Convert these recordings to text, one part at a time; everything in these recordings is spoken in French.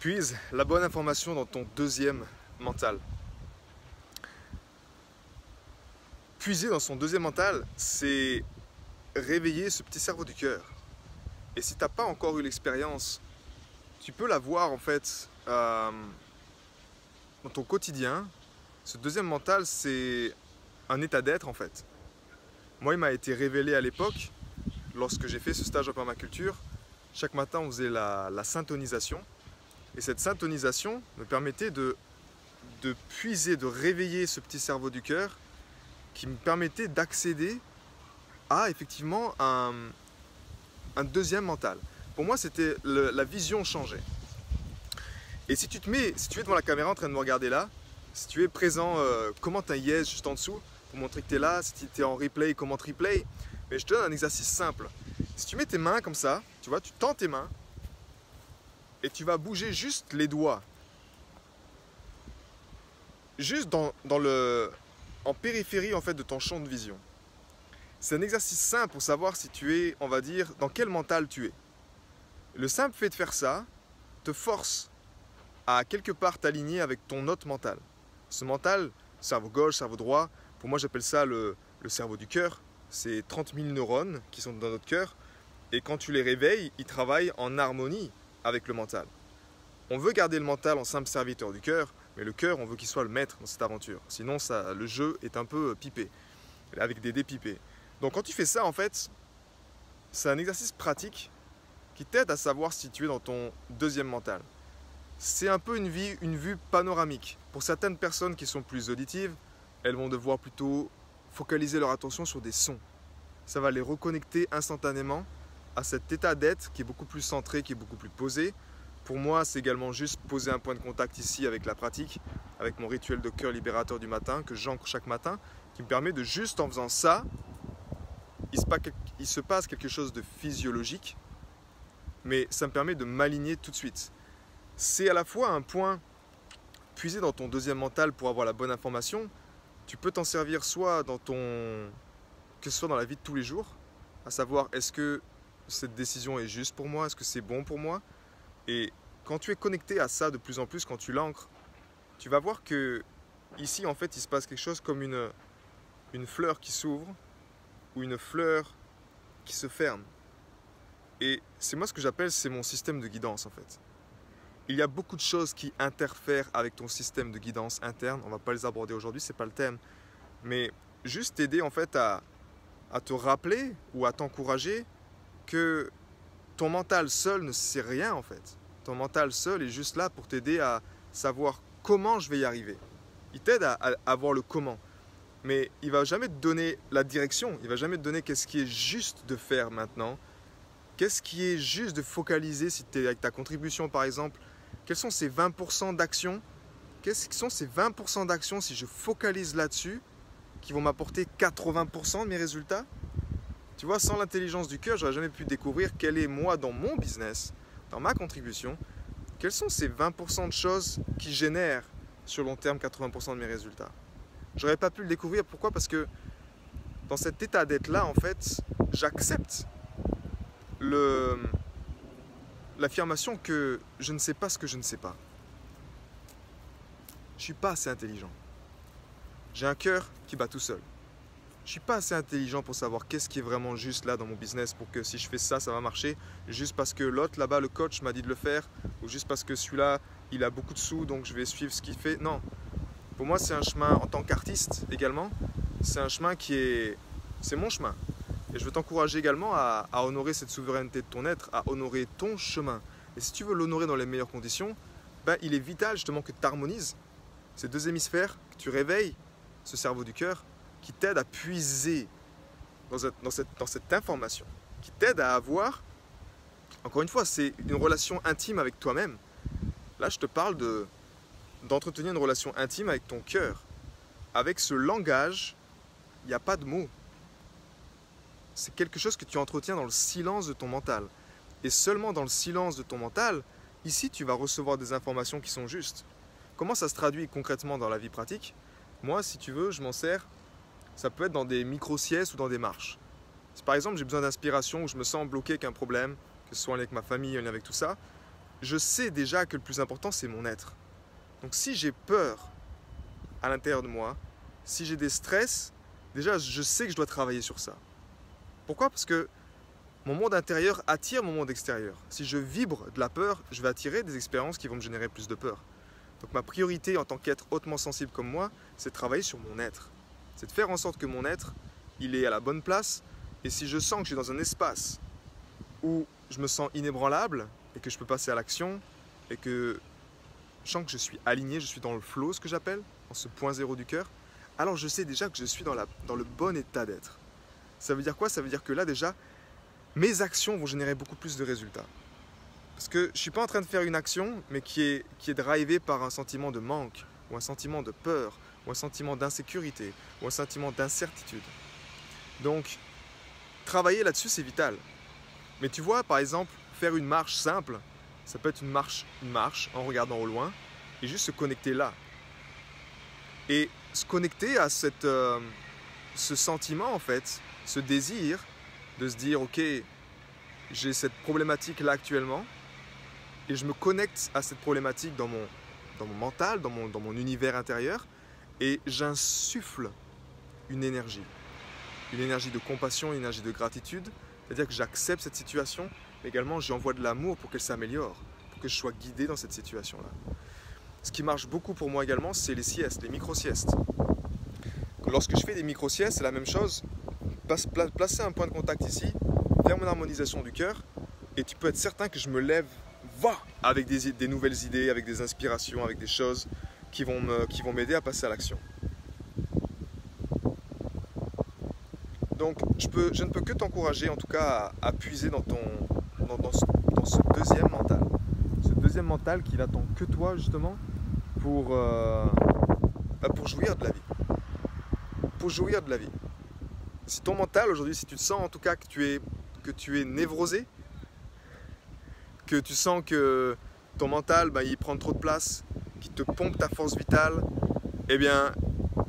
Puise la bonne information dans ton deuxième mental. Puiser dans son deuxième mental, c'est réveiller ce petit cerveau du cœur. Et si tu n'as pas encore eu l'expérience, tu peux la voir en fait dans ton quotidien. Ce deuxième mental, c'est un état d'être en fait. Moi, il m'a été révélé à l'époque, lorsque j'ai fait ce stage en permaculture. Chaque matin, on faisait la syntonisation. Et cette syntonisation me permettait de puiser, de réveiller ce petit cerveau du cœur qui me permettait d'accéder à effectivement un deuxième mental. Pour moi, c'était la vision changeait. Et si tu es devant la caméra en train de me regarder là, si tu es présent, commente un yes juste en dessous pour montrer que tu es là. Si tu es en replay, commente replay. Mais je te donne un exercice simple. Si tu mets tes mains comme ça, tu vois, tu tends tes mains et tu vas bouger juste les doigts. Juste en périphérie en fait de ton champ de vision. C'est un exercice simple pour savoir si tu es, on va dire, dans quel mental tu es. Le simple fait de faire ça te force à quelque part t'aligner avec ton autre mental. Ce mental, cerveau gauche, cerveau droit, pour moi j'appelle ça le cerveau du cœur. C'est 30 000 neurones qui sont dans notre cœur. Et quand tu les réveilles, ils travaillent en harmonie avec le mental. On veut garder le mental en simple serviteur du cœur, mais le cœur, on veut qu'il soit le maître dans cette aventure. Sinon, le jeu est un peu pipé, avec des dés pipés. Donc quand tu fais ça, en fait, c'est un exercice pratique qui t'aide à savoir si tu es dans ton deuxième mental. C'est un peu une vue panoramique. Pour certaines personnes qui sont plus auditives, elles vont devoir plutôt focaliser leur attention sur des sons. Ça va les reconnecter instantanément à cet état d'être qui est beaucoup plus centré, qui est beaucoup plus posé. Pour moi, c'est également juste poser un point de contact ici avec la pratique, avec mon rituel de cœur libérateur du matin, que j'ancre chaque matin, qui me permet de juste en faisant ça, il se passe quelque chose de physiologique, mais ça me permet de m'aligner tout de suite. C'est à la fois un point puisé dans ton deuxième mental pour avoir la bonne information. Tu peux t'en servir soit que ce soit dans la vie de tous les jours, à savoir est-ce que cette décision est juste pour moi, est-ce que c'est bon pour moi. Et quand tu es connecté à ça de plus en plus, quand tu l'ancres, tu vas voir que ici en fait il se passe quelque chose comme une fleur qui s'ouvre ou une fleur qui se ferme. Et c'est moi ce que j'appelle, c'est mon système de guidance en fait. Il y a beaucoup de choses qui interfèrent avec ton système de guidance interne. On ne va pas les aborder aujourd'hui, ce n'est pas le thème. Mais juste t'aider en fait à te rappeler ou à t'encourager que ton mental seul ne sait rien en fait. Ton mental seul est juste là pour t'aider à savoir comment je vais y arriver. Il t'aide à voir le comment. Mais il ne va jamais te donner la direction. Il ne va jamais te donner qu'est-ce qui est juste de faire maintenant. Qu'est-ce qui est juste de focaliser si tu es avec ta contribution par exemple. Quels sont ces 20% d'actions? Qu'est-ce qui sont ces 20% d'actions si je focalise là-dessus qui vont m'apporter 80% de mes résultats? Tu vois, sans l'intelligence du cœur, je n'aurais jamais pu découvrir quel est moi dans mon business, dans ma contribution, quels sont ces 20% de choses qui génèrent sur long terme 80% de mes résultats. Je n'aurais pas pu le découvrir. Pourquoi? Parce que dans cet état d'être-là, en fait, j'accepte l'affirmation que je ne sais pas ce que je ne sais pas. Je ne suis pas assez intelligent. J'ai un cœur qui bat tout seul. Je ne suis pas assez intelligent pour savoir qu'est-ce qui est vraiment juste là dans mon business pour que si je fais ça, ça va marcher. Juste parce que l'autre là-bas, le coach m'a dit de le faire. Ou juste parce que celui-là, il a beaucoup de sous, donc je vais suivre ce qu'il fait. Non. Pour moi, c'est un chemin en tant qu'artiste également. C'est un chemin c'est mon chemin. Et je veux t'encourager également à honorer cette souveraineté de ton être, à honorer ton chemin. Et si tu veux l'honorer dans les meilleures conditions, ben, il est vital justement que tu harmonises ces deux hémisphères, que tu réveilles ce cerveau du cœur qui t'aide à puiser dans cette information, qui t'aide à avoir, encore une fois, c'est une relation intime avec toi-même. Là, je te parle d'entretenir une relation intime avec ton cœur. Avec ce langage, il n'y a pas de mots. C'est quelque chose que tu entretiens dans le silence de ton mental. Et seulement dans le silence de ton mental, ici, tu vas recevoir des informations qui sont justes. Comment ça se traduit concrètement dans la vie pratique? Moi, si tu veux, je m'en sers. Ça peut être dans des micro-siestes ou dans des marches. Si par exemple, j'ai besoin d'inspiration ou je me sens bloqué avec un problème, que ce soit avec ma famille, avec tout ça, je sais déjà que le plus important, c'est mon être. Donc si j'ai peur à l'intérieur de moi, si j'ai des stress, déjà, je sais que je dois travailler sur ça. Pourquoi? Parce que mon monde intérieur attire mon monde extérieur. Si je vibre de la peur, je vais attirer des expériences qui vont me générer plus de peur. Donc ma priorité en tant qu'être hautement sensible comme moi, c'est de travailler sur mon être. C'est de faire en sorte que mon être, il est à la bonne place. Et si je sens que je suis dans un espace où je me sens inébranlable et que je peux passer à l'action et que je sens que je suis aligné, je suis dans le flow, ce que j'appelle, dans ce point zéro du cœur, alors je sais déjà que je suis dans le bon état d'être. Ça veut dire quoi? Ça veut dire que là déjà, mes actions vont générer beaucoup plus de résultats. Parce que je ne suis pas en train de faire une action, mais qui est drivée par un sentiment de manque, ou un sentiment de peur, ou un sentiment d'insécurité, ou un sentiment d'incertitude. Donc, travailler là-dessus, c'est vital. Mais tu vois, par exemple, faire une marche simple, ça peut être une marche en regardant au loin, et juste se connecter là. Et se connecter à ce sentiment, en fait, ce désir de se dire, ok, j'ai cette problématique là actuellement, et je me connecte à cette problématique dans mon mental, dans mon univers intérieur, et j'insuffle une énergie de compassion, une énergie de gratitude, c'est-à-dire que j'accepte cette situation, mais également j'y envoie de l'amour pour qu'elle s'améliore, pour que je sois guidé dans cette situation-là. Ce qui marche beaucoup pour moi également, c'est les siestes, les micro-siestes. Lorsque je fais des micro-siestes, c'est la même chose. Placer un point de contact ici, faire mon harmonisation du cœur, et tu peux être certain que je me lève, avec des nouvelles idées, avec des inspirations, avec des choses qui vont m'aider à passer à l'action. Donc, je ne peux que t'encourager, en tout cas, à puiser dans ce deuxième mental. Ce deuxième mental qui n'attend que toi, justement, pour jouir de la vie. Pour jouir de la vie. Si ton mental, aujourd'hui, si tu te sens en tout cas que tu es névrosé, que tu sens que ton mental, il prend trop de place, qu'il te pompe ta force vitale, eh bien,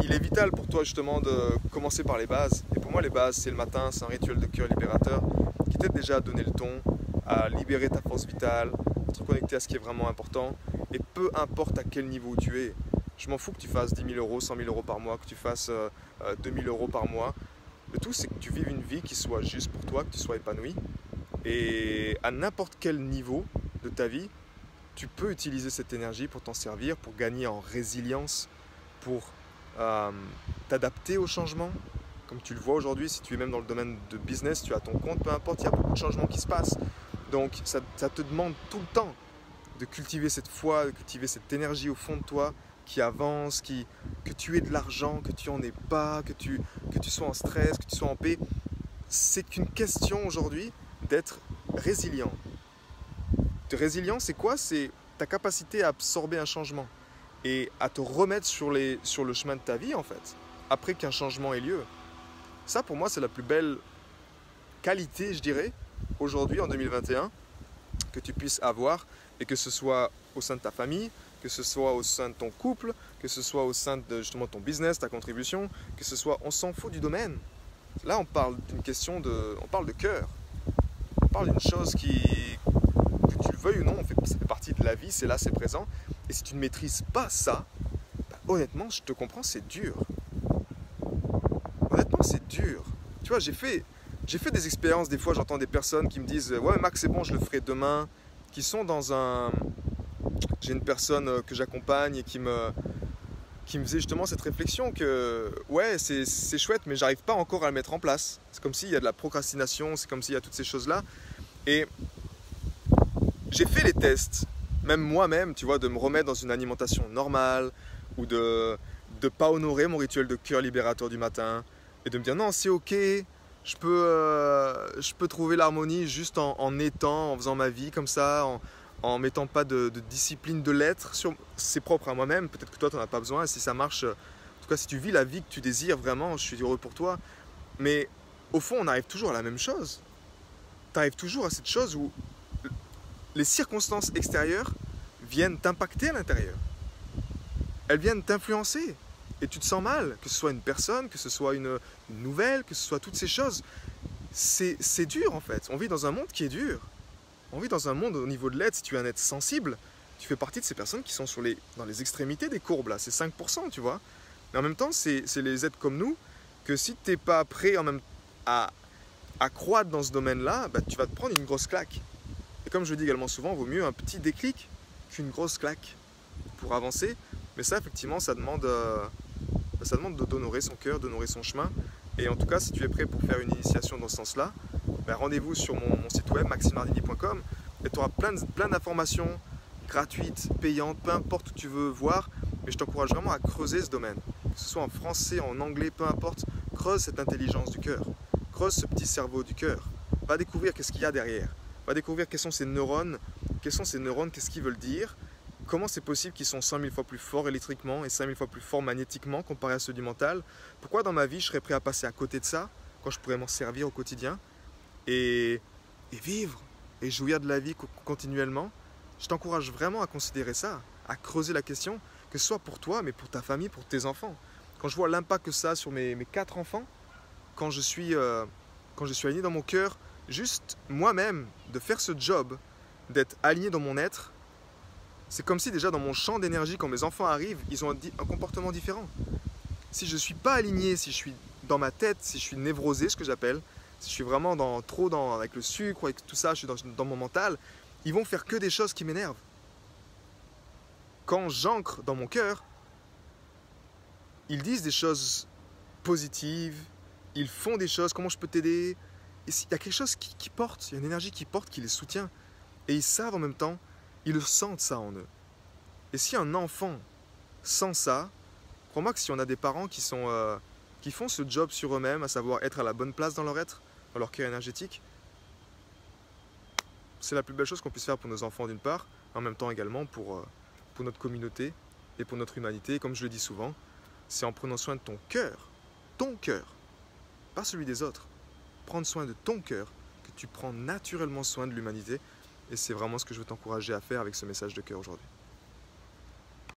il est vital pour toi justement de commencer par les bases. Et pour moi, les bases, c'est le matin, c'est un rituel de cœur libérateur qui t'aide déjà à donner le ton, à libérer ta force vitale, à te connecter à ce qui est vraiment important. Et peu importe à quel niveau tu es, je m'en fous que tu fasses 10 000 euros, 100 000 euros par mois, que tu fasses 2 000 euros par mois. Le tout, c'est que tu vives une vie qui soit juste pour toi, que tu sois épanoui. Et à n'importe quel niveau de ta vie, tu peux utiliser cette énergie pour t'en servir, pour gagner en résilience, pour t'adapter au changement. Comme tu le vois aujourd'hui, si tu es même dans le domaine de business, tu as ton compte, peu importe, il y a beaucoup de changements qui se passent. Donc ça te demande tout le temps de cultiver cette foi, de cultiver cette énergie au fond de toi qui avance, que tu aies de l'argent, que tu en aies pas, que tu sois en stress, que tu sois en paix. C'est qu'une question aujourd'hui d'être résilient. Résilient, c'est quoi? C'est ta capacité à absorber un changement et à te remettre sur le chemin de ta vie, en fait, après qu'un changement ait lieu. Ça, pour moi, c'est la plus belle qualité, je dirais, aujourd'hui, en 2021, que tu puisses avoir, et que ce soit au sein de ta famille, que ce soit au sein de ton couple, que ce soit au sein de justement ton business, ta contribution, que ce soit, on s'en fout du domaine. Là, on parle d'une question on parle de cœur. On parle d'une chose que tu le veuilles ou non, ça fait partie de la vie, c'est là, c'est présent. Et si tu ne maîtrises pas ça, honnêtement, je te comprends, c'est dur. Honnêtement, c'est dur. Tu vois, j'ai fait des expériences, des fois j'entends des personnes qui me disent « Ouais Max, c'est bon, je le ferai demain », qui sont dans un... J'ai une personne que j'accompagne et qui me faisait justement cette réflexion que ouais, c'est chouette, mais j'arrive pas encore à le mettre en place. C'est comme s'il y a de la procrastination, c'est comme s'il y a toutes ces choses-là. Et j'ai fait les tests, même moi-même, tu vois, de me remettre dans une alimentation normale ou de pas honorer mon rituel de cœur libérateur du matin et de me dire non, c'est ok, je peux trouver l'harmonie juste en étant, en faisant ma vie comme ça, en mettant pas de discipline de l'être. C'est propre à moi-même, peut-être que toi tu n'en as pas besoin, et si ça marche, en tout cas si tu vis la vie que tu désires vraiment, je suis heureux pour toi. Mais au fond, on arrive toujours à la même chose. Tu arrives toujours à cette chose où les circonstances extérieures viennent t'impacter à l'intérieur. Elles viennent t'influencer. Et tu te sens mal, que ce soit une personne, que ce soit une nouvelle, que ce soit toutes ces choses. C'est dur en fait. On vit dans un monde qui est dur. On vit dans un monde au niveau de l'être, si tu es un être sensible, tu fais partie de ces personnes qui sont dans les extrémités des courbes, là, c'est 5%, tu vois. Mais en même temps, c'est les êtres comme nous, que si tu n'es pas prêt à croître dans ce domaine-là, bah, tu vas te prendre une grosse claque. Et comme je le dis également souvent, il vaut mieux un petit déclic qu'une grosse claque pour avancer. Mais ça, effectivement, ça demande d'honorer son cœur, d'honorer son chemin. Et en tout cas, si tu es prêt pour faire une initiation dans ce sens-là, ben rendez-vous sur mon site web maximardini.com et tu auras plein d'informations gratuites, payantes, peu importe où tu veux voir. Mais je t'encourage vraiment à creuser ce domaine. Que ce soit en français, en anglais, peu importe, creuse cette intelligence du cœur. Creuse ce petit cerveau du cœur. Va découvrir qu'est-ce qu'il y a derrière. Va découvrir quels sont ces neurones, qu'est-ce qu'ils veulent dire. Comment c'est possible qu'ils sont 100 000 fois plus forts électriquement et 5 000 fois plus forts magnétiquement comparé à ceux du mental? Pourquoi dans ma vie je serais prêt à passer à côté de ça quand je pourrais m'en servir au quotidien et vivre et jouir de la vie continuellement? Je t'encourage vraiment à considérer ça, à creuser la question, que ce soit pour toi, mais pour ta famille, pour tes enfants. Quand je vois l'impact que ça a sur mes 4 enfants, quand je suis aligné dans mon cœur, juste moi-même, de faire ce job, d'être aligné dans mon être, c'est comme si déjà dans mon champ d'énergie, quand mes enfants arrivent, ils ont un comportement différent. Si je ne suis pas aligné, si je suis dans ma tête, si je suis névrosé, ce que j'appelle, si je suis vraiment avec le sucre, avec tout ça, je suis dans mon mental, ils vont faire que des choses qui m'énervent. Quand j'ancre dans mon cœur, ils disent des choses positives, ils font des choses, comment je peux t'aider? Il y a quelque chose qui porte, il y a une énergie qui porte, qui les soutient. Et ils savent en même temps, ils le sentent ça en eux. Et si un enfant sent ça, crois-moi que si on a des parents qui font ce job sur eux-mêmes, à savoir être à la bonne place dans leur être, dans leur cœur énergétique, c'est la plus belle chose qu'on puisse faire pour nos enfants d'une part, en même temps également pour notre communauté et pour notre humanité. Et comme je le dis souvent, c'est en prenant soin de ton cœur, pas celui des autres, prendre soin de ton cœur, que tu prends naturellement soin de l'humanité. Et c'est vraiment ce que je veux t'encourager à faire avec ce message de cœur aujourd'hui.